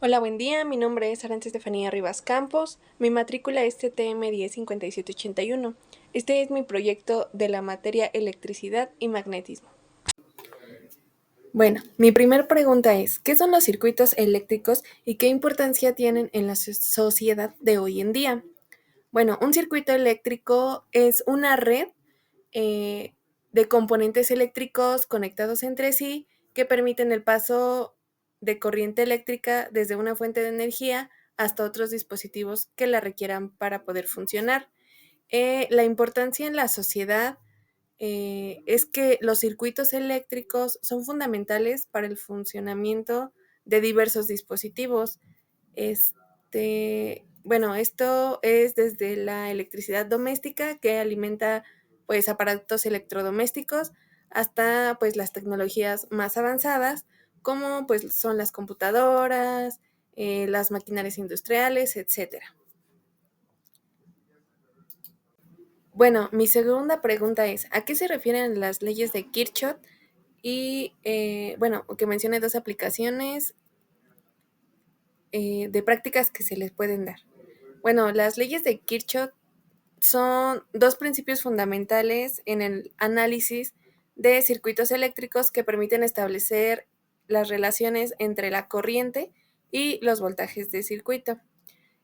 Hola, buen día. Mi nombre es Aranza Estefanía Rivas Campos. Mi matrícula es TTM 105781. Este es mi proyecto de la materia electricidad y magnetismo. Bueno, mi primera pregunta es, ¿qué son los circuitos eléctricos y qué importancia tienen en la sociedad de hoy en día? Bueno, un circuito eléctrico es una red eh, de componentes eléctricos conectados entre sí que permiten el paso de corriente eléctrica desde una fuente de energía hasta otros dispositivos que la requieran para poder funcionar. La importancia en la sociedad es que los circuitos eléctricos son fundamentales para el funcionamiento de diversos dispositivos. Bueno, esto es desde la electricidad doméstica que alimenta pues aparatos electrodomésticos hasta pues las tecnologías más avanzadas como pues son las computadoras, las maquinarias industriales, etcétera. Bueno, mi segunda pregunta es, ¿a qué se refieren las leyes de Kirchhoff? Y bueno, que mencione dos aplicaciones de prácticas que se les pueden dar. Bueno, las leyes de Kirchhoff son dos principios fundamentales en el análisis de circuitos eléctricos que permiten establecer las relaciones entre la corriente y los voltajes de circuito.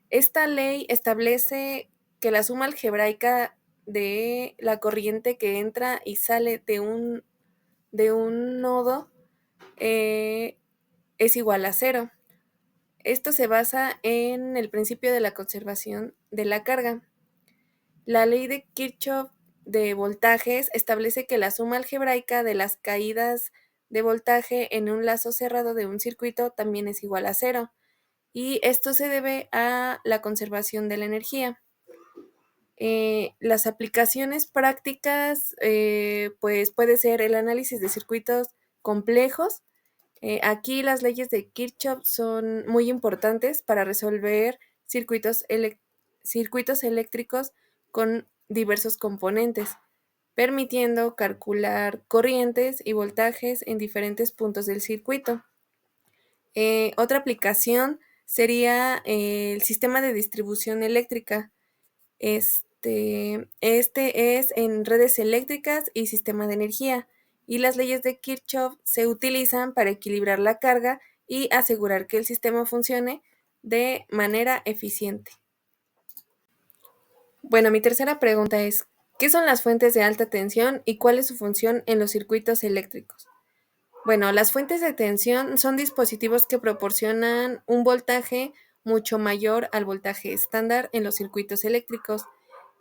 Esta ley establece que la suma algebraica de la corriente que entra y sale de un nodo eh, es igual a cero. Esto se basa en el principio de la conservación de la carga. La ley de Kirchhoff de voltajes establece que la suma algebraica de las caídas de voltaje en un lazo cerrado de un circuito también es igual a cero, y esto se debe a la conservación de la energía. Las aplicaciones prácticas, pues puede ser el análisis de circuitos complejos. Aquí las leyes de Kirchhoff son muy importantes para resolver circuitos eléctricos con diversos componentes, permitiendo calcular corrientes y voltajes en diferentes puntos del circuito. Otra aplicación sería el sistema de distribución eléctrica. Este es en redes eléctricas y sistema de energía, y las leyes de Kirchhoff se utilizan para equilibrar la carga y asegurar que el sistema funcione de manera eficiente. Bueno, mi tercera pregunta es, ¿qué son las fuentes de alta tensión y cuál es su función en los circuitos eléctricos? Bueno, las fuentes de tensión son dispositivos que proporcionan un voltaje mucho mayor al voltaje estándar en los circuitos eléctricos.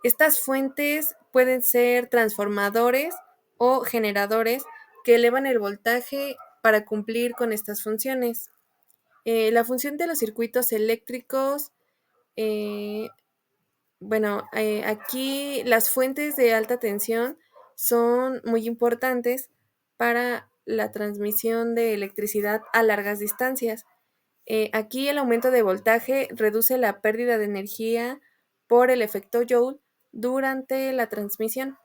Estas fuentes pueden ser transformadores o generadores que elevan el voltaje para cumplir con estas funciones. La función de los circuitos eléctricos, eh, bueno, aquí las fuentes de alta tensión son muy importantes para la transmisión de electricidad a largas distancias. Aquí el aumento de voltaje reduce la pérdida de energía por el efecto Joule durante la transmisión.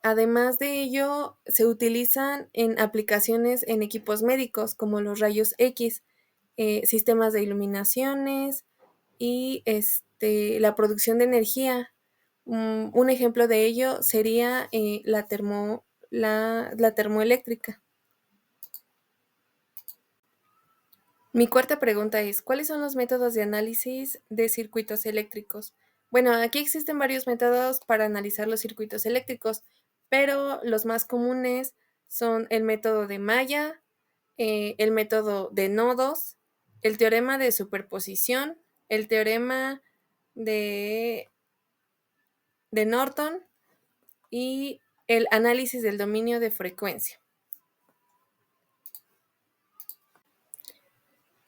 Además de ello, se utilizan en aplicaciones en equipos médicos como los rayos X, sistemas de iluminaciones y la producción de energía. Un ejemplo de ello sería la termoeléctrica. Mi cuarta pregunta es, ¿cuáles son los métodos de análisis de circuitos eléctricos? Bueno, aquí existen varios métodos para analizar los circuitos eléctricos, pero los más comunes son el método de Maya, el método de nodos, el teorema de superposición, el teorema de, de Norton y el análisis del dominio de frecuencia.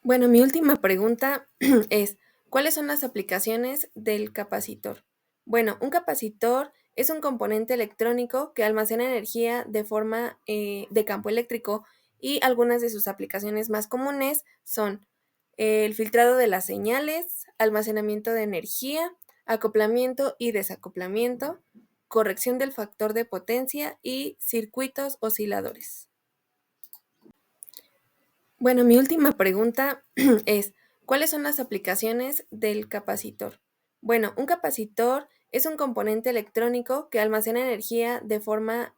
Bueno, mi última pregunta es, ¿cuáles son las aplicaciones del capacitor? Bueno, un capacitor es un componente electrónico que almacena energía de forma de campo eléctrico, y algunas de sus aplicaciones más comunes son el filtrado de las señales, almacenamiento de energía, acoplamiento y desacoplamiento, corrección del factor de potencia y circuitos osciladores. Bueno, mi última pregunta es, ¿cuáles son las aplicaciones del capacitor? Bueno, un capacitor es un componente electrónico que almacena energía de forma